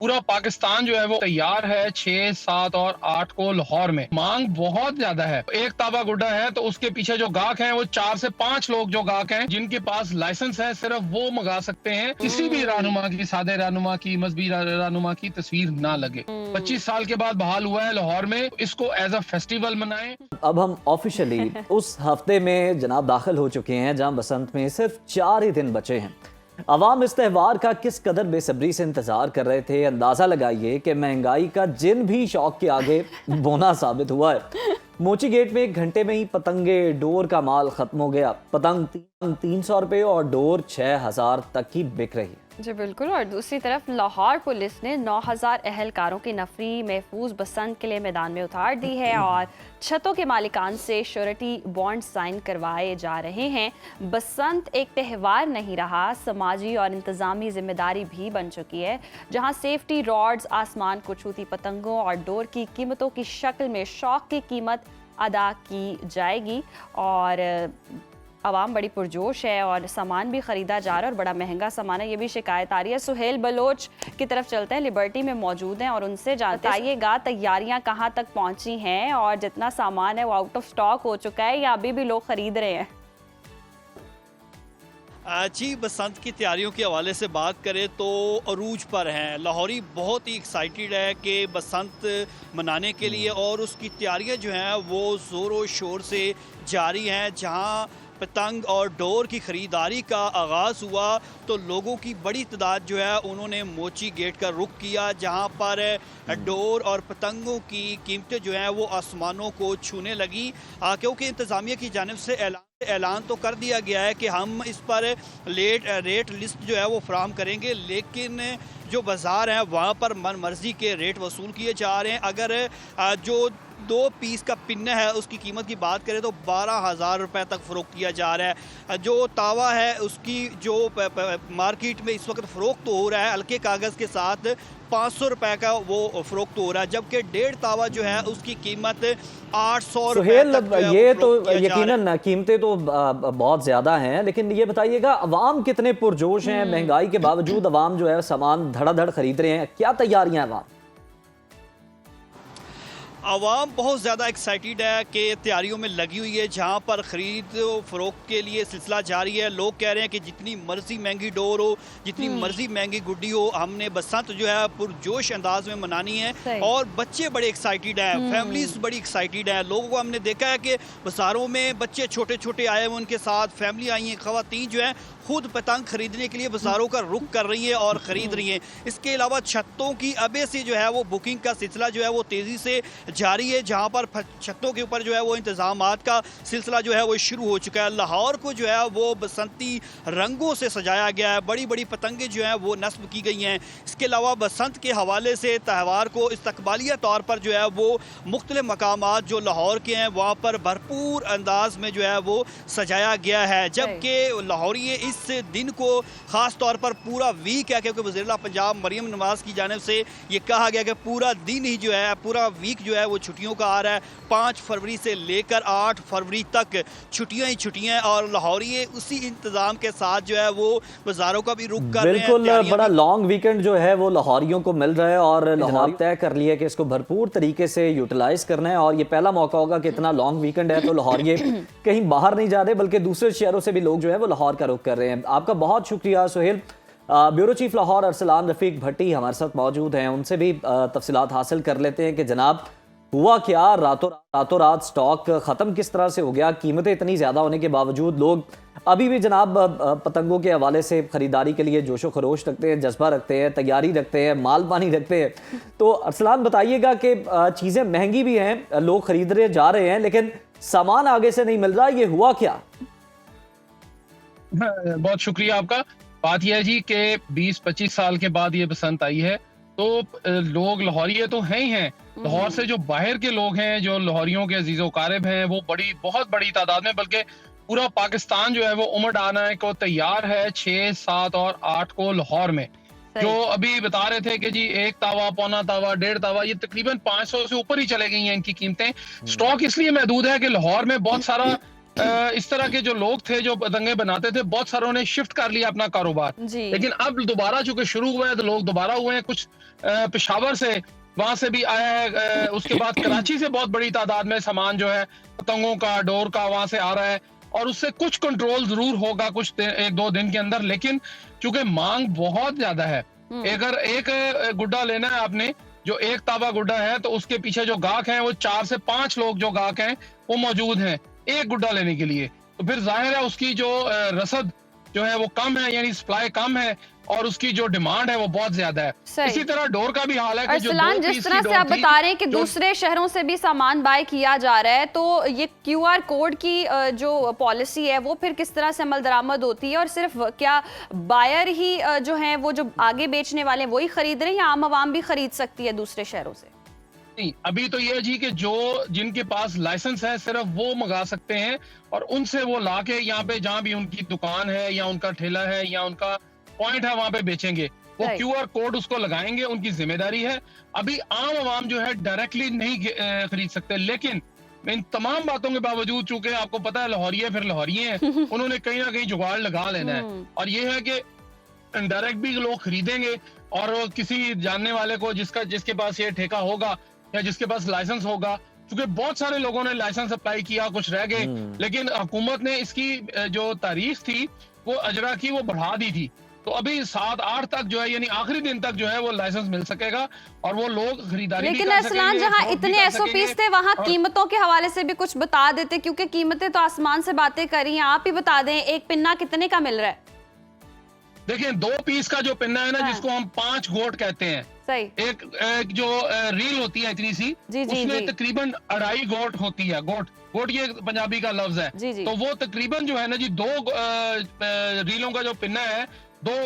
पूरा पाकिस्तान जो है वो तैयार है 6, 7 और 8 को लाहौर में। मांग बहुत ज्यादा है। एक ताबा गुड्डा है तो उसके पीछे जो गाहक हैं वो 4 से 5 लोग जो गाहक हैं जिनके पास लाइसेंस है, सिर्फ वो मंगा सकते हैं। किसी भी रहनुमा की, सादे रहनुमा की, मजहबी रहनुमा की तस्वीर ना लगे। 25 साल के बाद बहाल हुआ है लाहौर में, इसको एज अ फेस्टिवल मनाएं। अब हम ऑफिशियली उस हफ्ते में जनाब दाखिल हो चुके हैं जहां बसंत में सिर्फ 4 ही दिन बचे हैं। अवाम इस त्यौहार का किस कदर बेसब्री से इंतजार कर रहे थे, अंदाजा लगाइए कि महंगाई का जिन भी शौक के आगे बोना साबित हुआ है। मोची गेट में 1 घंटे में ही पतंगे डोर का माल खत्म हो गया। पतंग 300 रुपए और डोर 6000 तक की बिक रही है। जी बिल्कुल। और दूसरी तरफ लाहौर पुलिस ने 9000 अहलकारों की नफरी महफूज बसंत के लिए मैदान में उतार दी है और छतों के मालिकान से श्योरिटी बॉन्ड साइन करवाए जा रहे हैं। बसंत एक त्यौहार नहीं रहा, समाजी और इंतज़ामी जिम्मेदारी भी बन चुकी है, जहां सेफ्टी रॉड्स, आसमान को छूती पतंगों और डोर की कीमतों की शक्ल में शौक की कीमत अदा की जाएगी। और आवाम बड़ी पुरजोश है और सामान भी ख़रीदा जा रहा है और बड़ा महंगा सामान है, ये भी शिकायत आ रही है। सुहेल बलोच की तरफ चलते हैं, लिबर्टी में मौजूद हैं और उनसे जानते हैं। बताइएगा तैयारियां कहाँ तक पहुंची हैं और जितना सामान है वो आउट ऑफ स्टॉक हो चुका है या अभी भी लोग खरीद रहे हैं? जी, बसंत की तैयारियों के हवाले से बात करें तो अरूज पर हैं। लाहौरी बहुत ही एक्साइटेड है कि बसंत मनाने के लिए और उसकी तैयारियां जो हैं वो ज़ोरों शोर से जारी हैं। जहां पतंग और डोर की ख़रीदारी का आगाज़ हुआ तो लोगों की बड़ी तादाद जो है उन्होंने मोची गेट का रुख किया, जहां पर डोर और पतंगों की कीमतें जो हैं वो आसमानों को छूने लगी, क्योंकि इंतज़ामिया की जानिब से ऐलान तो कर दिया गया है कि हम इस पर रेट लिस्ट जो है वो फराहम करेंगे, लेकिन जो बाज़ार है वहाँ पर मन मर्जी के रेट वसूल किए जा रहे हैं। अगर जो 2 पीस का पिन्ना है उसकी कीमत की बात करें तो 12,000 रुपये तक फ़रोख्त किया जा रहा है। जो तावा है उसकी जो मार्केट में इस वक्त फ़रोख्त हो रहा है हल्के कागज़ के साथ 500 रुपये का वो फ़रोख्त हो रहा है, जबकि 1.5 तावा जो है उसकी कीमत 800 रुपये तक ये तो यकीनन कीमतें तो बहुत ज़्यादा हैं, लेकिन ये बताइएगा अवाम कितने पुरजोश हैं? महंगाई के बावजूद अवाम जो है सामान धड़ाधड़ खरीद रहे हैं, क्या तैयारियां हैं अवाम? आवाम बहुत ज़्यादा एक्साइटेड है कि तैयारियों में लगी हुई है, जहाँ पर ख़रीद फ़रोख्त के लिए सिलसिला जारी है। लोग कह रहे हैं कि जितनी मर्जी महंगी डोर हो, जितनी मर्जी महंगी गुड्डी हो, हमने बसंत जो है पुरजोश अंदाज में मनानी है। और बच्चे बड़े एक्साइटेड हैं, फैमिलीज बड़ी एक्साइटेड हैं। लोगों को हमने देखा है कि बाज़ारों में बच्चे छोटे छोटे आए हुए, उनके साथ फैमिली आई हैं, ख़वातीन जो हैं खुद पतंग खरीदने के लिए बाज़ारों का रुख कर रही हैं और ख़रीद रही हैं। इसके अलावा छतों की अबे से जो है वो बुकिंग का सिलसिला जो है वो तेज़ी से जारी है, जहाँ पर छतों के ऊपर जो है वो इंतज़ामात का सिलसिला जो है वो शुरू हो चुका है। लाहौर को जो है वो बसंती रंगों से सजाया गया है, बड़ी बड़ी पतंगें जो हैं वो नस्ब की गई हैं। इसके अलावा बसंत के हवाले से त्यौहार को इस्तकबालिया तौर पर जो है वो मुख्तलिफ मकामात जो लाहौर के हैं वहाँ पर भरपूर अंदाज में जो है वो सजाया गया है। जबकि लाहौरी इस दिन को ख़ास तौर पर पूरा वीक है, क्योंकि वज़ीर-ए-आला पंजाब मरियम नवाज़ की जानिब से ये कहा गया कि पूरा दिन ही जो है, पूरा वीक जो है वो छुट्टियों का आ रहा है। 5 फरवरी से लेकर 8 फरवरी तक छुट्टियां ही छुट्टियां हैं और लाहौरी उसी इंतज़ाम के साथ जो है वो बाज़ारों का भी रुख कर रहे हैं। बिल्कुल, बड़ा लॉन्ग वीकेंड जो है वो लाहौरियों को मिल रहा है और लाहौर तय कर लिया कि इसको भरपूर तरीके से यूटिलाइज करना है और ये पहला मौका होगा कि इतना लॉन्ग वीकेंड है तो लाहौरिये कहीं बाहर नहीं जा रहे, बल्कि दूसरे शहरों से भी लोग जो है वो लाहौर का रुख कर रहे हैं। आपका बहुत शुक्रिया सुहेल। ब्यूरो चीफ लाहौर अरसलान रफीक भट्टी हमारे साथ मौजूद हैं, उनसे भी तफसीलात हासिल कर लेते हैं कि जनाब हुआ क्या, रातों रात स्टॉक ख़त्म किस तरह से हो गया, कीमतें इतनी ज़्यादा होने के बावजूद लोग अभी भी जनाब पतंगों के हवाले से ख़रीदारी के लिए जोशो खरोश रखते हैं, जज्बा रखते हैं, तैयारी रखते हैं, माल पानी रखते हैं। तो अरसलान बताइएगा कि चीज़ें महंगी भी हैं, लोग खरीद रहे जा रहे हैं, लेकिन सामान आगे से नहीं मिल रहा, ये हुआ क्या? बहुत शुक्रिया आपका। बात यह है जी कि 20-25 साल के बाद ये बसंत आई है, तो लोग लाहौरिये तो हैं ही हैं। लाहौर से जो बाहर के लोग हैं, जो लाहौरियों के अजीज़ो कारिब हैं, वो बहुत बड़ी तादाद में, बल्कि पूरा पाकिस्तान जो है वो उमड़ आने को तैयार है 6, 7 और 8 को लाहौर में। जो अभी बता रहे थे कि जी 1 तावा, पौना तावा, 1.5 तावा, ये तकरीबन 500 से ऊपर ही चले गई हैं इनकी कीमतें। स्टॉक इसलिए महदूद है कि लाहौर में बहुत सारा इस तरह के जो लोग थे जो पतंगे बनाते थे, बहुत सारों ने शिफ्ट कर लिया अपना कारोबार। लेकिन अब दोबारा चूंकि शुरू हुआ है तो लोग दोबारा हुए हैं। कुछ पेशावर से, वहां से भी आया है, उसके बाद कराची से बहुत बड़ी तादाद में सामान जो है पतंगों का, डोर का वहां से आ रहा है, और उससे कुछ कंट्रोल जरूर होगा कुछ 1-2 दिन के अंदर। लेकिन चूंकि मांग बहुत ज्यादा है, अगर एक गुड्डा लेना है आपने, जो एक ताबा गुड्डा है, तो उसके पीछे जो गाहक हैं वो 4 से 5 लोग जो गाहक हैं वो मौजूद हैं एक गुड्डा लेने के लिए। तो फिर जाहिर है उसकी जो रसद जो है वो कम है, यानी सप्लाई कम है, और उसकी जो डिमांड है वो बहुत ज्यादा है। इसी तरह डोर का भी हाल है कि जो अरसलान, जिस तरह से आप बता रहे हैं कि दूसरे शहरों से भी सामान बाय किया जा रहा है, तो ये क्यूआर कोड की जो पॉलिसी है वो फिर किस तरह से अमल दरामद होती है, और सिर्फ क्या बायर ही जो है वो जो आगे बेचने वाले हैं वही खरीद रहे हैं, या आम आवाम भी खरीद सकती है दूसरे शहरों से? नहीं, अभी तो ये जी कि जो जिनके पास लाइसेंस है सिर्फ वो मंगा सकते हैं, और उनसे वो लाके यहाँ पे जहाँ भी उनकी दुकान है या उनका ठेला है या उनका पॉइंट है वहां पे बेचेंगे। वो क्यूआर कोड उसको लगाएंगे, उनकी जिम्मेदारी है। अभी आम आवाम जो है डायरेक्टली नहीं खरीद सकते। लेकिन इन तमाम बातों के बावजूद, चूंकि आपको पता है लाहौरिये फिर लाहौरिये हैं, उन्होंने कहीं ना कहीं जुगाड़ लगा लेना है, और ये है कि डायरेक्ट भी लोग खरीदेंगे, और किसी जानने वाले को जिसके पास ये ठेका होगा या जिसके पास लाइसेंस होगा, क्योंकि बहुत सारे लोगों ने लाइसेंस अप्लाई किया, कुछ रह गए, लेकिन हुकूमत ने इसकी जो तारीख थी वो अजरा की वो बढ़ा दी थी। तो अभी 7-8 तक जो है, यानी आखिरी दिन तक जो है वो लाइसेंस मिल सकेगा, और वो लोग खरीदारी लेकिन अरसलान, जहां इतने एसओपीज थे वहां कीमतों के हवाले से भी कुछ बता देते, क्योंकि कीमतें तो आसमान से बातें कर रही हैं। आप ही बता दें, एक पिन्ना कितने का मिल रहा है? देखिए, 2 पीस का जो पिन्ना है ना, जिसको हम 5 गोट कहते हैं, सही, एक जो रील होती है इतनी सी, उसमें तकरीबन 2.5 गोट होती है। गोट ये पंजाबी का लफ्ज है। तो वो तकरीबन जो है ना जी 2 रीलों का जो पिन्ना है, 2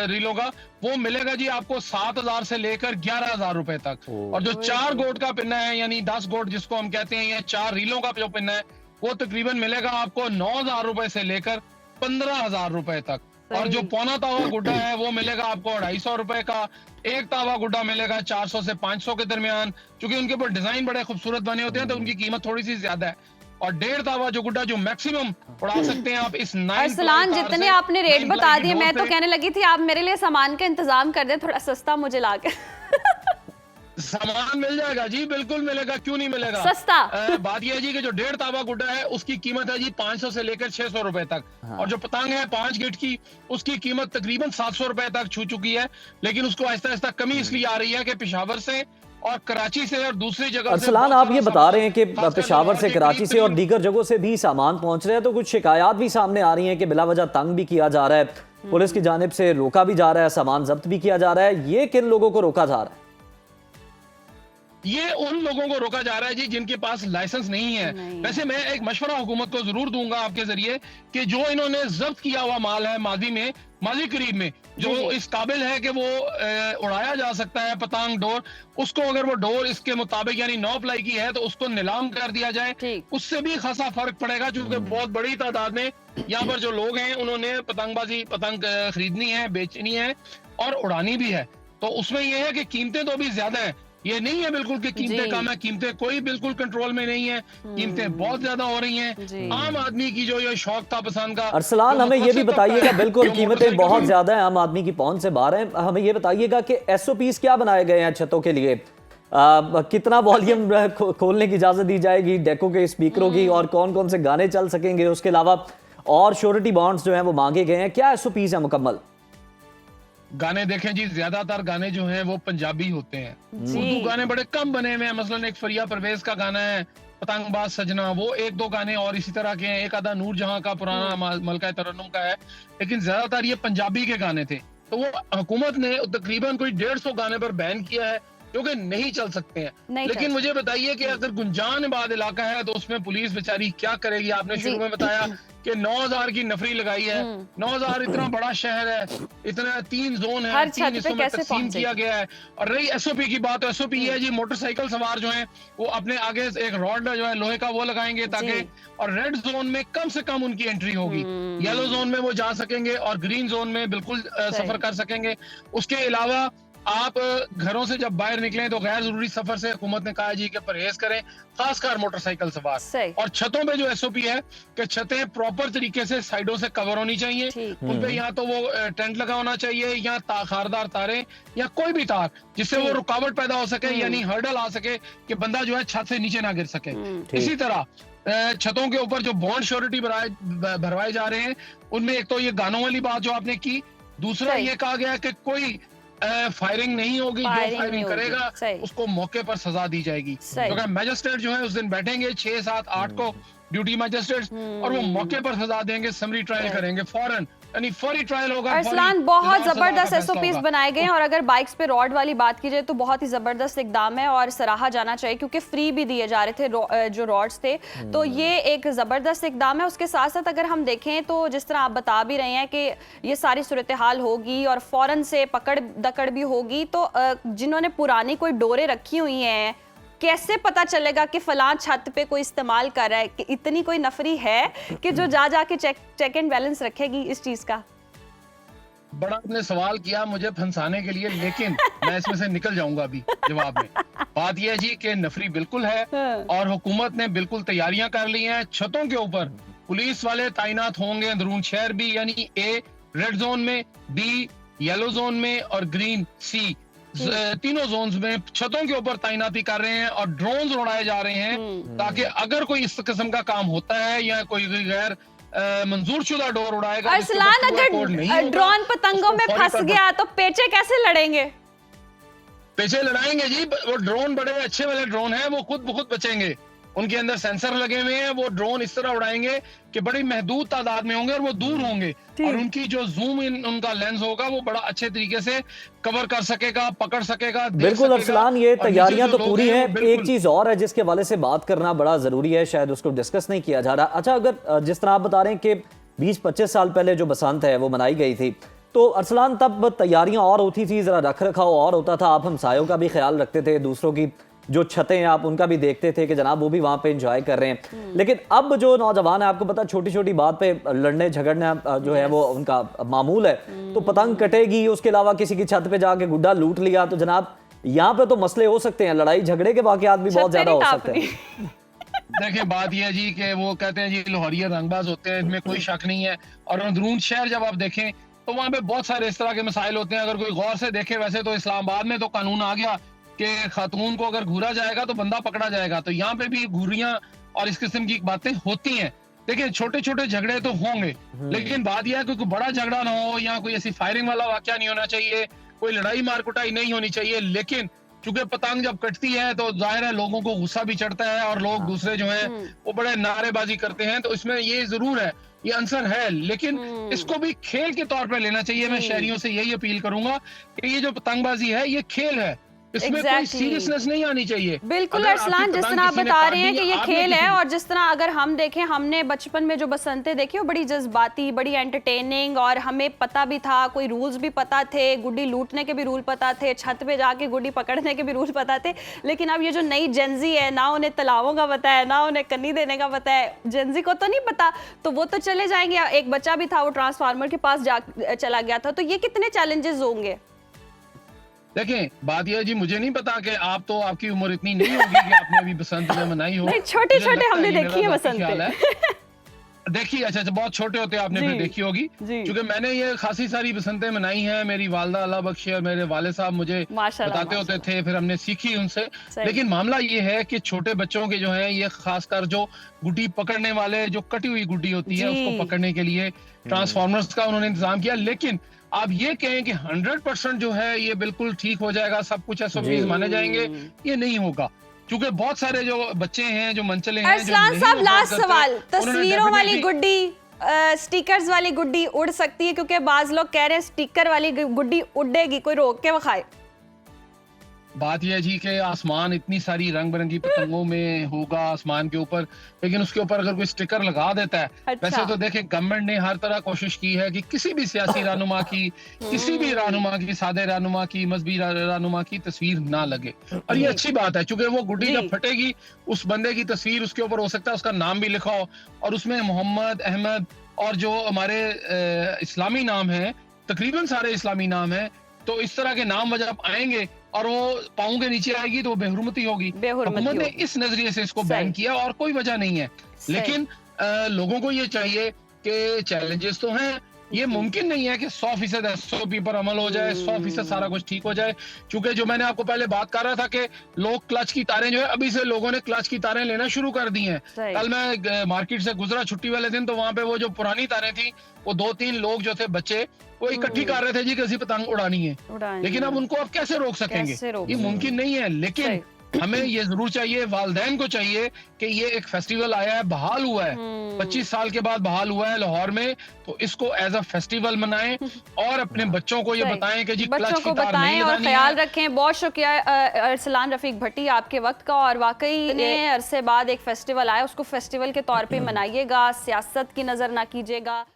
रीलों का, वो मिलेगा जी आपको 7,000 से लेकर 11,000 रुपए तक। और जो 4 गोट का पिन्ना है, यानी 10 गोट जिसको हम कहते हैं, या 4 रीलों का जो पिन्ना है, वो तकरीबन मिलेगा आपको 9,000 रुपए से लेकर 15,000 रुपए तक। और जो पौना तावा गुड्डा है वो मिलेगा आपको 250 रुपए का। एक तावा गुड्डा मिलेगा 400 से 500 के दरमियान, क्योंकि उनके ऊपर डिजाइन बड़े खूबसूरत बने होते हैं, तो उनकी कीमत थोड़ी सी ज्यादा है। और 1.5 तावा जो गुड्डा जो मैक्सिमम उड़ा सकते हैं आप इस 9 अरसलान, जितने आपने रेट बता दिए, मैं तो कहने लगी थी आप मेरे लिए सामान का इंतजाम कर दे, थोड़ा सस्ता मुझे लाके। सामान मिल जाएगा जी, बिल्कुल मिलेगा, क्यों नहीं मिलेगा, सस्ता। बात यह है जी कि जो 1.5 तावा गुड्डा है उसकी कीमत है जी 500 से लेकर 600 रुपए तक। और जो पतंग है 5 गिट की, उसकी कीमत तकरीबन 700 रुपए तक छू चुकी है। लेकिन उसको आहिस्ता आहिस्ता कमी इसलिए आ रही है कि पेशावर से और कराची से और दूसरी जगह। अरसलान, आप ये बता रहे हैं कि पेशावर से, कराची से और दीगर जगहों से भी सामान पहुंच रहे हैं, तो कुछ शिकायत भी सामने आ रही हैं कि बिलावजह तंग भी किया जा रहा है, पुलिस की जानिब से रोका भी जा रहा है, सामान जब्त भी किया जा रहा है। ये किन लोगों को रोका जा रहा है? ये उन लोगों को रोका जा रहा है जी जिनके पास लाइसेंस नहीं है। वैसे मैं एक मशवरा हुकूमत को जरूर दूंगा आपके जरिए कि जो इन्होंने जब्त किया हुआ माल है माजी करीब में, जो इस काबिल है कि वो उड़ाया जा सकता है पतंग, डोर, उसको अगर वो डोर इसके मुताबिक यानी 9 प्लाई की है तो उसको नीलाम कर दिया जाए। उससे भी खासा फर्क पड़ेगा, क्योंकि बहुत बड़ी तादाद में यहाँ पर जो लोग हैं उन्होंने पतंग खरीदनी है, बेचनी है और उड़ानी भी है। तो उसमें यह है कि कीमतें तो अभी ज्यादा है, ये नहीं है बिल्कुल कि कीमतें कम है, कीमतें कोई बिल्कुल कंट्रोल में नहीं है, कीमतें बहुत ज्यादा हो रही हैं। आम आदमी की जो ये शौक था पसंद का। अरसलान, हमें ये भी बताइएगा, बिल्कुल कीमतें बहुत ज्यादा हैं, आम आदमी की पहुंच से बाहर हैं, हमें ये बताइएगा कि एसओपीज क्या बनाए गए हैं छतों के लिए? कितना वॉल्यूम खोलने की इजाजत दी जाएगी डेको के स्पीकरों की, और कौन कौन से गाने चल सकेंगे? उसके अलावा और श्योरिटी बॉन्ड्स जो हैं वो मांगे गए हैं, क्या एसओपीज है मुकम्मल? गाने देखें जी, ज्यादातर गाने जो हैं वो पंजाबी होते हैं, उर्दू गाने बड़े कम बने हुए हैं। मसलन एक फरिया परवेज का गाना है पतंगबाज सजना, वो 1-2 गाने और इसी तरह के हैं, एक आधा नूर जहां का पुराना मलका तरन्नुम का है, लेकिन ज्यादातर ये पंजाबी के गाने थे। तो वो हुकूमत ने तकरीबन कोई 150 गाने पर बैन किया है जो कि नहीं चल सकते हैं। लेकिन मुझे बताइए कि अगर गुंजान बाद इलाका है तो उसमें पुलिस बेचारी क्या करेगी? आपने शुरू में बताया कि 9,000 की नफरी लगाई है। 9,000 इतना बड़ा शहर है, इतना 3 जोन है, 3 हिस्सों में तकसीम किया गया है। और रही एसओपी की बात, तो एसओपी ये है जी, मोटरसाइकिल सवार जो हैं वो अपने आगे एक रॉड जो है लोहे का वो लगाएंगे ताकि, और रेड जोन में कम से कम उनकी एंट्री होगी, येलो जोन में वो जा सकेंगे और ग्रीन जोन में बिल्कुल सफर कर सकेंगे। उसके अलावा आप घरों से जब बाहर निकलें तो गैर जरूरी सफर से हुकूमत ने कहा जी कि परहेज करें, खासकर मोटरसाइकिल सवार। सही। और छतों पे जो एसओपी है कि छतें प्रॉपर तरीके से साइडों से कवर होनी चाहिए, ठीक। उन पे या तो वो टेंट लगा होना चाहिए या खारदार तारें या कोई भी तार जिससे वो रुकावट पैदा हो सके, यानी हर्डल आ सके कि बंदा जो है छत से नीचे ना गिर सके। इसी तरह छतों के ऊपर जो बॉन्ड श्योरिटी भरवाए जा रहे हैं, उनमें एक तो ये गानों वाली बात जो आपने की, दूसरा ये कहा गया कि कोई फायरिंग नहीं होगी, जो फायरिंग करेगा उसको मौके पर सजा दी जाएगी। क्योंकि मैजिस्ट्रेट जो है उस दिन बैठेंगे 6, 7, 8 को ड्यूटी मैजिस्ट्रेट, और वो मौके पर सजा देंगे, समरी ट्रायल करेंगे फौरन, यानी फौरी ट्रायल होगा। अरसलान, बहुत जबरदस्त एसओपीज बनाए गए हैं और अगर बाइक्स पे रॉड वाली बात की जाए तो बहुत ही जबरदस्त इकदाम है और सराहा जाना चाहिए, क्योंकि फ्री भी दिए जा रहे थे जो रॉड्स थे, तो ये एक जबरदस्त इकदाम है। उसके साथ साथ अगर हम देखें तो जिस तरह आप बता भी रहे हैं कि ये सारी सूरत हाल होगी और फौरन से पकड़ दकड़ भी होगी, तो जिन्होंने पुरानी कोई डोरे रखी हुई हैं, कैसे पता चलेगा कि फलां छत पे कोई इस्तेमाल कर रहा है? कि इतनी कोई नफरी है कि जो जाके चेक एंड बैलेंस रखेगी इस चीज का? बड़ा आपने सवाल किया मुझे फंसाने के लिए, लेकिन मैं इसमें से निकल जाऊंगा अभी जवाब में। बात यह है जी कि नफरी बिल्कुल है और हुकूमत ने बिल्कुल तैयारियां कर ली हैं। छतों के ऊपर पुलिस वाले तैनात होंगे, अंदरून शहर भी, यानी ए रेड जोन में, बी येलो जोन में और ग्रीन सी, तीनों जोन्स में छतों के ऊपर तैनाती कर रहे हैं और ड्रोन्स उड़ाए जा रहे हैं, ताकि अगर कोई इस किस्म का काम होता है या कोई गैर मंजूर शुदा डोर उड़ाएगा। अरसलान, अगर ड्रोन पतंगों में फंस गया तो पेचे कैसे लड़ेंगे? पेचे लड़ाएंगे जी, वो ड्रोन बड़े अच्छे वाले ड्रोन हैं, वो खुद ब खुद बचेंगे, उनके अंदर सेंसर लगे हुए हैं, वो ड्रोन इस तरह उड़ाएंगे कि बड़ी महदूद तादाद में होंगे और वो दूर होंगे, और उनकी जो जूम इन उनका लेंस होगा वो बड़ा अच्छे तरीके से कवर कर सकेगा, पकड़ सकेगा। बिल्कुल अरसलान, ये तैयारियां तो पूरी हैं। एक चीज और है जिसके हवाले से बात करना बड़ा जरूरी है, शायद उसको डिस्कस नहीं किया जा रहा। अच्छा, अगर जिस तरह आप बता रहे हैं कि 20-25 साल पहले जो बसंत है वो मनाई गई थी, तो अरसलान तब तैयारियां और होती थी, जरा रख रखाव और होता था, आप हमसायों का भी ख्याल रखते थे, दूसरों की जो छतें हैं आप उनका भी देखते थे कि जनाब वो भी वहां पे एंजॉय कर रहे हैं। लेकिन अब जो नौजवान है, आपको पता, छोटी छोटी बात पे लड़ने झगड़ना जो है वो उनका मामूल है, तो पतंग कटेगी, उसके अलावा किसी की छत पे जाके गुड्डा लूट लिया, तो जनाब यहाँ पे तो मसले हो सकते हैं, लड़ाई झगड़े के वाकयात भी बहुत ज्यादा हो सकते हैं। देखिए बात यह है जी कि वो कहते हैं जी लोहरिया रंगबाज होते हैं, इनमें कोई शक नहीं है, और अंदरून शहर जब आप देखें तो वहाँ पे बहुत सारे इस तरह के मसाइल होते हैं। अगर कोई गौर से देखे, वैसे तो इस्लामाबाद में तो कानून आ गया कि खातून को अगर घूरा जाएगा तो बंदा पकड़ा जाएगा, तो यहाँ पे भी घूरियां और इस किस्म की बातें होती हैं। देखिए छोटे छोटे झगड़े तो होंगे, लेकिन बात यह है कि कोई बड़ा झगड़ा ना हो, या कोई ऐसी फायरिंग वाला वाकया नहीं होना चाहिए, कोई लड़ाई मार कुटाई नहीं होनी चाहिए। लेकिन चूंकि पतंग जब कटती है तो जाहिर है लोगों को गुस्सा भी चढ़ता है और लोग दूसरे जो है वो बड़े नारेबाजी करते हैं, तो इसमें ये जरूर है, ये आंसर है, लेकिन इसको भी खेल के तौर पर लेना चाहिए। मैं शहरियों से यही अपील करूंगा कि ये जो पतंगबाजी है ये खेल है, इसमें कोई सीरियसनेस नहीं आनी चाहिए। बिल्कुल अरसलान, जिस तरह आप बता रहे हैं कि ये खेल है, और जिस तरह अगर हम देखें, हमने बचपन में जो बसंतें देखी वो बड़ी जज्बाती, बड़ी एंटरटेनिंग, और हमें पता भी था, कोई रूल्स भी पता थे, गुड्डी लूटने के भी रूल पता थे, छत पे जाके गुड्डी पकड़ने के भी रूल पता थे। लेकिन अब ये जो नई जेंजी है, ना उन्हें तालाबों का पता है, ना उन्हें कन्नी देने का पता है, जेंजी को तो नहीं पता, तो वो तो चले जाएंगे। एक बच्चा भी था, वो ट्रांसफार्मर के पास चला गया था, तो ये कितने चैलेंजेस होंगे? देखें बात यह जी, मुझे नहीं पता कि आप तो, आपकी उम्र इतनी नहीं होगी कि आपने अभी बसंत में मनाई हो। नहीं, छोटे छोटे हमने देखी है बसंत। देखिए अच्छा, बहुत छोटे होते आपने फिर देखी होगी, क्योंकि मैंने ये खासी सारी बसंतें मनाई हैं। मेरी वालदा अल्लाह बख्शे और मेरे वाले साहब मुझे बताते होते थे, फिर हमने सीखी उनसे। लेकिन मामला ये है कि छोटे बच्चों के जो है, ये खासकर जो गुड्डी पकड़ने वाले, जो कटी हुई गुड्डी होती है उसको पकड़ने के लिए ट्रांसफार्मर्स का उन्होंने इंतजाम किया। लेकिन आप ये कहें कि 100% जो है ये बिल्कुल ठीक हो जाएगा, सब कुछ एसओपीज माने जाएंगे, ये नहीं होगा, क्योंकि बहुत सारे जो बच्चे हैं, जो मनचले हैं। अरसलान साहब, लास्ट सवाल, तस्वीरों वाली गुड्डी, स्टिकर्स वाली गुड्डी उड़ सकती है? क्योंकि बाज लोग कह रहे हैं स्टिकर वाली गुड्डी उड़ेगी, कोई रोक के वखाए। बात यह है जी कि आसमान इतनी सारी रंग बिरंगी पतंगों में होगा आसमान के ऊपर, लेकिन उसके ऊपर अगर कोई स्टिकर लगा देता है, वैसे तो देखें गवर्नमेंट ने हर तरह कोशिश की है कि किसी भी सियासी रहनुमा की, किसी भी रहनुमा की, सादे रहनुमा की, मजहबी रहनुमा की तस्वीर ना लगे, और ये अच्छी बात है, क्योंकि वो गुड्डी जब फटेगी उस बंदे की तस्वीर उसके ऊपर हो सकता है, उसका नाम भी लिखा हो, और उसमें मोहम्मद, अहमद और जो हमारे इस्लामी नाम है, तकरीबन सारे इस्लामी नाम है, तो इस तरह के नाम जब आएंगे और वो पाँव के नीचे आएगी तो वो बेहुरमती होगी। बेहुरमती हुकूमत ने होगी। इस नजरिए से इसको सही। बैन किया और कोई वजह नहीं है। लेकिन लोगों को ये चाहिए कि चैलेंजेस तो हैं, ये मुमकिन नहीं है कि 100% SOP पर अमल हो जाए, 100% सारा कुछ ठीक हो जाए। क्योंकि जो मैंने आपको पहले बात कर रहा था कि लोग क्लच की तारें जो है अभी से लोगों ने क्लच की तारें लेना शुरू कर दी हैं। सही। कल मैं मार्केट से गुजरा छुट्टी वाले दिन, तो वहां पे वो जो पुरानी तारें थी, वो 2-3 लोग जो थे बच्चे, वो इकट्ठी कर रहे थे जी कैसी पतंग उड़ानी है। लेकिन अब उनको अब कैसे रोक सकेंगे? कैसे रोक ये मुमकिन नहीं है। लेकिन हमें ये जरूर चाहिए, वालिदैन को चाहिए कि ये एक फेस्टिवल आया है, बहाल हुआ है, 25 साल के बाद बहाल हुआ है लाहौर में, तो इसको एज अ फेस्टिवल मनाएं और अपने बच्चों को ये बताएं कि जी क्लच बच्चों की को तार बताएं नहीं और लगानी ख्याल है। रखें। बहुत शुक्रिया अरसलान रफीक भट्टी आपके वक्त का। और वाकई इतने अरसे बाद एक फेस्टिवल आया, उसको फेस्टिवल के तौर पे मनाइएगा, सियासत की नजर ना कीजिएगा।